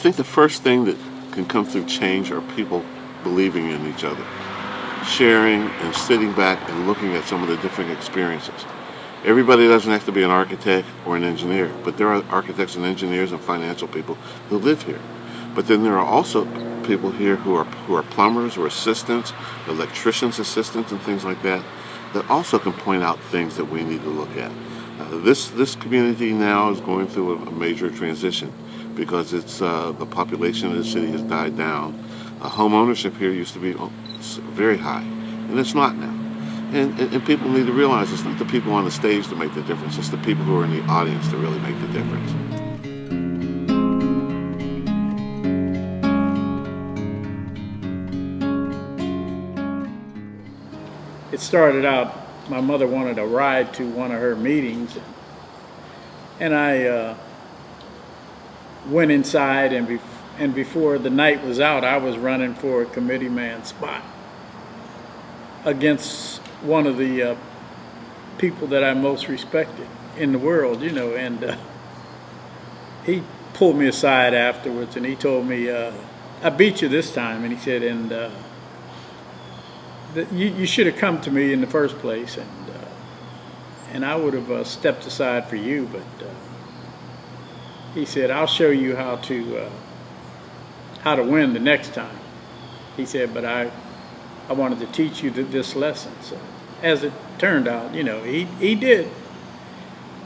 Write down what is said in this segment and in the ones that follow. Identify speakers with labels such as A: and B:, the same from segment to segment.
A: think the first thing that can come through change are people believing in each other, sharing and sitting back and looking at some of the different experiences. Everybody doesn't have to be an architect or an engineer, but there are architects and engineers and financial people who live here. But then there are also people here who are plumbers or assistants, electricians' assistants and things like that also can point out things that we need to look at. This community now is going through a major transition because the population of the city has died down. Home ownership here used to be very high, and it's not now. And people need to realize it's not the people on the stage that make the difference, it's the people who are in the audience that really make the difference.
B: It started out, my mother wanted a ride to one of her meetings, and I went inside, and before the night was out, I was running for a committee man spot against one of the people that I most respected in the world, and he pulled me aside afterwards and he told me, I beat you this time, and he said, and you should have come to me in the first place, and I would have stepped aside for you, but he said, I'll show you how to win the next time. He said, but I wanted to teach you this lesson. So as it turned out, he did.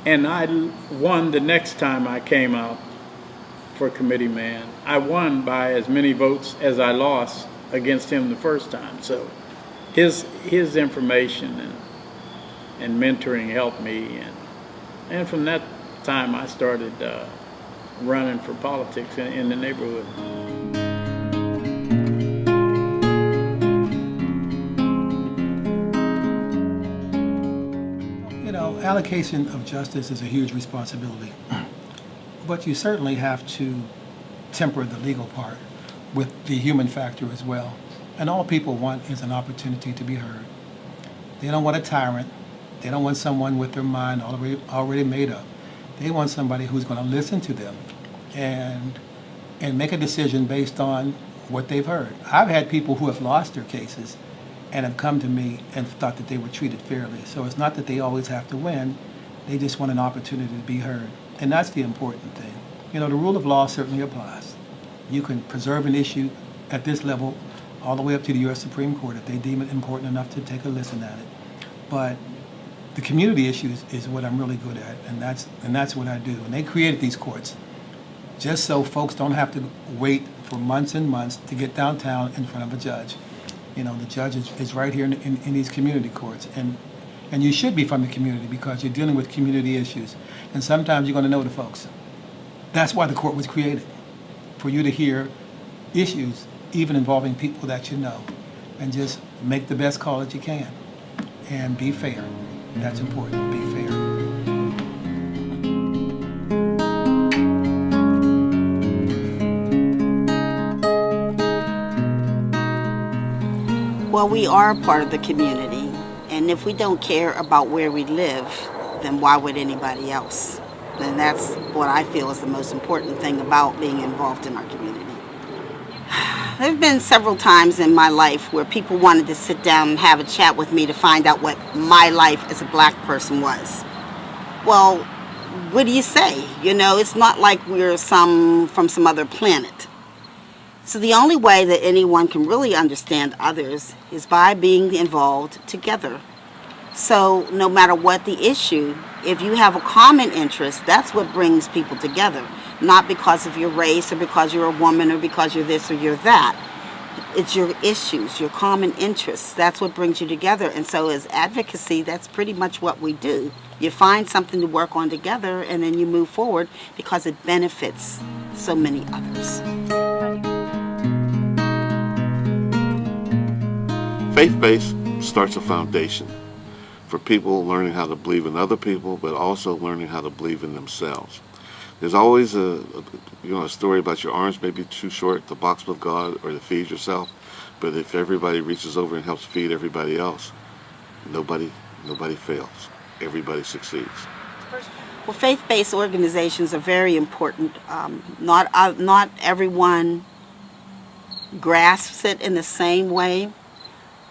B: And I won the next time I came out for committee man. I won by as many votes as I lost against him the first time. So his information and mentoring helped me. And from that time, I started running for politics in the neighborhood.
C: Allocation of justice is a huge responsibility, but you certainly have to temper the legal part with the human factor as well. And all people want is an opportunity to be heard. They don't want a tyrant. They don't want someone with their mind already made up. They want somebody who's going to listen to them and make a decision based on what they've heard. I've had people who have lost their cases and have come to me and thought that they were treated fairly. So it's not that they always have to win. They just want an opportunity to be heard. And that's the important thing. The rule of law certainly applies. You can preserve an issue at this level all the way up to the U.S. Supreme Court if they deem it important enough to take a listen at it. But the community issues is what I'm really good at, and that's what I do. And they created these courts just so folks don't have to wait for months and months to get downtown in front of a judge. The judge is right here in these community courts. And you should be from the community because you're dealing with community issues. And sometimes you're going to know the folks. That's why the court was created, for you to hear issues, even involving people that you know, and just make the best call that you can. And be fair. That's important. Be fair.
D: Well, we are a part of the community, and if we don't care about where we live, then why would anybody else? And that's what I feel is the most important thing about being involved in our community. There have been several times in my life where people wanted to sit down and have a chat with me to find out what my life as a black person was. Well, what do you say? It's not like we're from some other planet. So the only way that anyone can really understand others is by being involved together. So no matter what the issue, if you have a common interest, that's what brings people together. Not because of your race or because you're a woman or because you're this or you're that. It's your issues, your common interests. That's what brings you together. And so as advocacy, that's pretty much what we do. You find something to work on together and then you move forward because it benefits so many others.
A: Faith-based starts a foundation for people learning how to believe in other people, but also learning how to believe in themselves. There's always a story about your arms may be too short to box with God or to feed yourself, but if everybody reaches over and helps feed everybody else, nobody fails. Everybody succeeds.
D: Well, faith-based organizations are very important. Not everyone grasps it in the same way.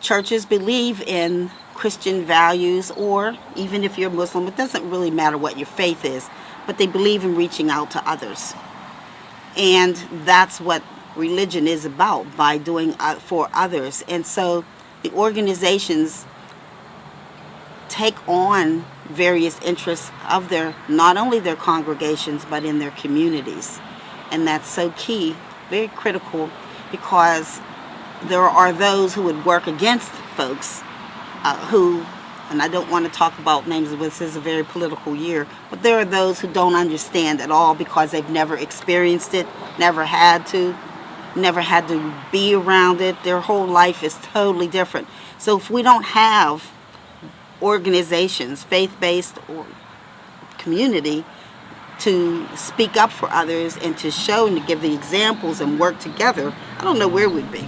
D: Churches believe in Christian values, or even if you're Muslim, it doesn't really matter what your faith is, but they believe in reaching out to others. And that's what religion is about, by doing for others. And so the organizations take on various interests of not only their congregations, but in their communities. And that's so key, very critical, because there are those who would work against folks who, and I don't want to talk about names, but this is a very political year, but there are those who don't understand at all because they've never experienced it, never had to be around it. Their whole life is totally different. So if we don't have organizations, faith-based or community, to speak up for others and to show and to give the examples and work together, I don't know where we'd be.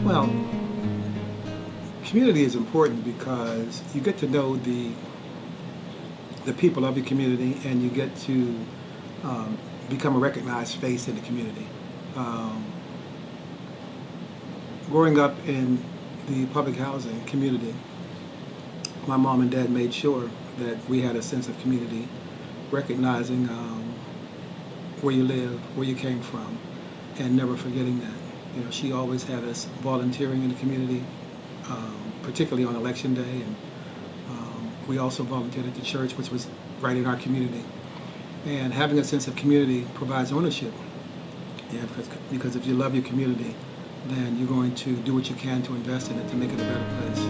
C: Well, community is important because you get to know the people of your community, and you get to become a recognized face in the community. Growing up in the public housing community, my mom and dad made sure that we had a sense of community, recognizing where you live, where you came from, and never forgetting that. You know, she always had us volunteering in the community, particularly on election day, and we also volunteered at the church, which was right in our community. And having a sense of community provides ownership. Yeah, because if you love your community, then you're going to do what you can to invest in it to make it a better place.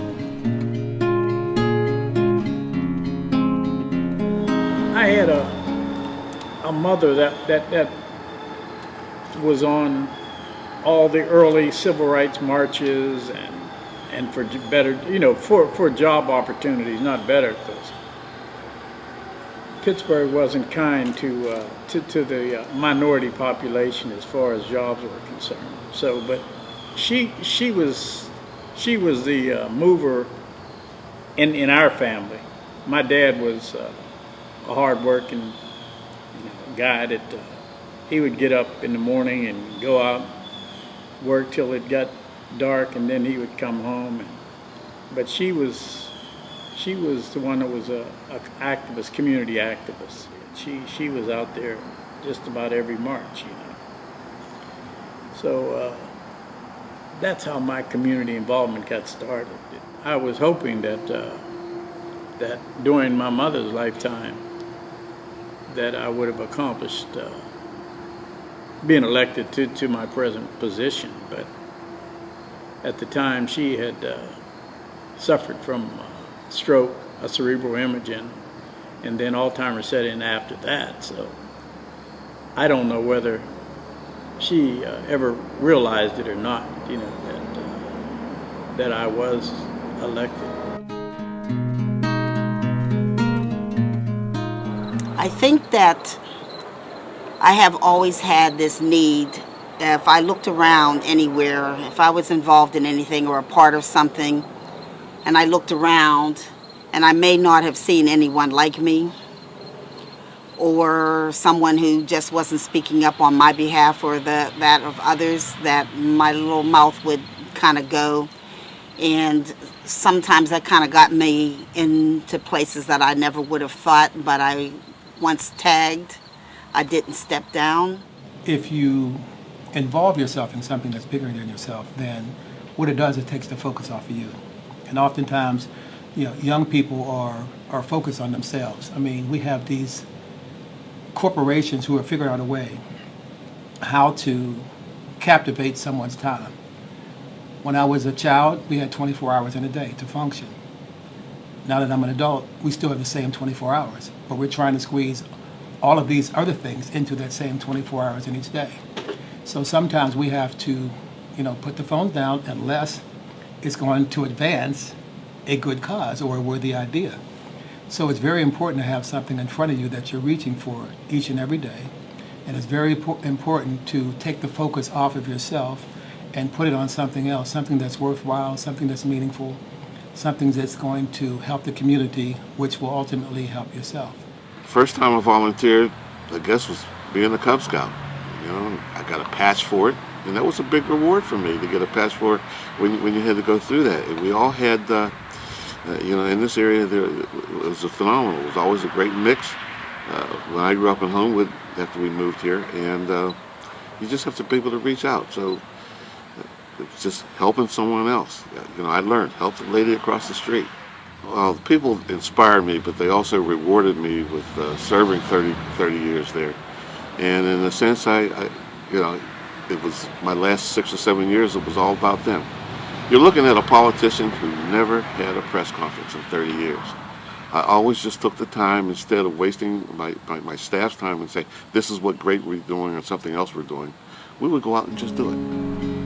B: I had a mother that was on all the early civil rights marches and for better, for job opportunities, not better, because Pittsburgh wasn't kind to the minority population as far as jobs were concerned. So, but she was the mover in our family. My dad was a hard-working guy that he would get up in the morning and go out, work till it got dark, and then he would come home. But she was the one that was a activist, community activist. She was out there just about every march, So that's how my community involvement got started. I was hoping that during my mother's lifetime that I would have accomplished being elected to my present position, but at the time she had suffered from stroke, a cerebral hemorrhage, and then Alzheimer's set in after that. So I don't know whether she ever realized it or not, that I was elected.
D: I think that I have always had this need. If I looked around anywhere, if I was involved in anything or a part of something, and I looked around and I may not have seen anyone like me, or someone who just wasn't speaking up on my behalf or that of others, that my little mouth would kind of go. And sometimes that kind of got me into places that I never would have thought, but I once tagged, I didn't step down.
C: If you involve yourself in something that's bigger than yourself, then what it does, it takes the focus off of you. And oftentimes, young people are focused on themselves. I mean, we have these corporations who are figuring out a way how to captivate someone's time. When I was a child, we had 24 hours in a day to function. Now that I'm an adult, we still have the same 24 hours, but we're trying to squeeze all of these other things into that same 24 hours in each day. So sometimes we have to, put the phones down unless it's going to advance a good cause or a worthy idea. So it's very important to have something in front of you that you're reaching for each and every day. And it's very important to take the focus off of yourself and put it on something else, something that's worthwhile, something that's meaningful. something that's going to help the community, which will ultimately help yourself?
A: First time I volunteered, I guess, was being a Cub Scout. You know, I got a patch for it, and that was a big reward for me to get a patch for it when you had to go through that. And we all had, you know, in this area, it was a phenomenal. It was always a great mix. When I grew up in Homewood, after we moved here, and you just have to be able to reach out. So it's just helping someone else. You know, I learned, help the lady across the street. Well, people inspired me, but they also rewarded me with serving 30 years there. And in a sense, you know, it was my last 6 or 7 years, it was all about them. You're looking at a politician who never had a press conference in 30 years. I always just took the time, instead of wasting my staff's time and say, this is what great we're doing or something else we're doing, we would go out and just do it.